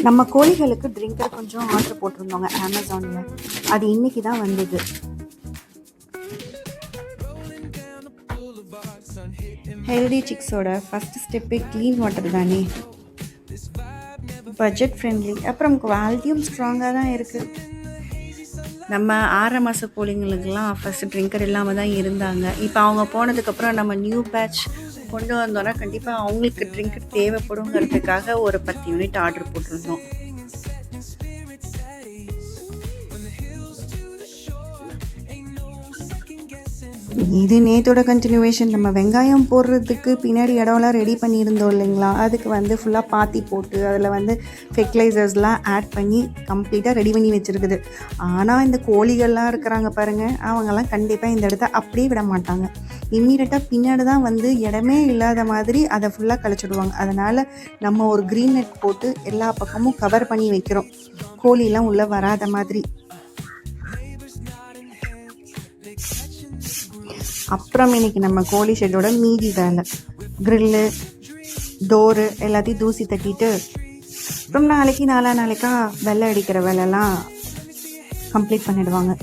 நம்ம கோழிகளுக்கு ட்ரிங்கர் கொஞ்சம் ஆர்டர் போட்டிருந்தோங்க அமேசானில். அது இன்னைக்கு தான் வந்தது. ஹெல்தி சிக்ஸோட ஃபஸ்ட் ஸ்டெப்பே க்ளீன் வாட்டர் தானே. பட்ஜெட் ஃப்ரெண்ட்லி, அப்புறம் குவாலிட்டியும் ஸ்ட்ராங்காக தான் இருக்குது. நம்ம 6 மாத கோழிங்களுக்கெல்லாம் ஃபஸ்ட்டு ட்ரிங்கர் இல்லாமல் தான் இருந்தாங்க. இப்போ அவங்க போனதுக்கப்புறம் நம்ம நியூ பேட்ச் கொண்டு வந்தோன்னா கண்டிப்பாக அவங்களுக்கு ட்ரிங்கர் தேவைப்படுங்கிறதுக்காக ஒரு 10 யூனிட் ஆர்டர் போட்டிருந்தோம். இது நேத்தோட கண்டினியூவேஷன். நம்ம வெங்காயம் போடுறதுக்கு பின்னாடி இடம்லாம் ரெடி பண்ணியிருந்தோம் இல்லைங்களா, அதுக்கு வந்து ஃபுல்லாக பாத்தி போட்டு அதில் வந்து ஃபெர்டிலைசர்ஸ்லாம் ஆட் பண்ணி கம்ப்ளீட்டாக ரெடி பண்ணி வச்சுருக்குது. ஆனால் இந்த கோழிகள்லாம் இருக்கிறாங்க பாருங்கள், அவங்கெல்லாம் கண்டிப்பாக இந்த இடத்த அப்படியே விட மாட்டாங்க. இம்மீடியட்டாக பின்னாடி தான் வந்து இடமே இல்லாத மாதிரி அதை ஃபுல்லாக கழிச்சிடுவாங்க. அதனால் நம்ம ஒரு க்ரீன் நெட் போட்டு எல்லா பக்கமும் கவர் பண்ணி வைக்கிறோம், கோழிலாம் உள்ளே வராத மாதிரி. அப்புறம் இன்றைக்கி நம்ம கோழி ஷெட்டோட மீதி வேலை, க்ரில்லு, டோரு எல்லாத்தையும் தூசி தட்டிட்டு அப்புறம் நாளைக்கா வெள்ளை அடிக்கிற வேலைலாம் கம்ப்ளீட் பண்ணிடுவாங்க.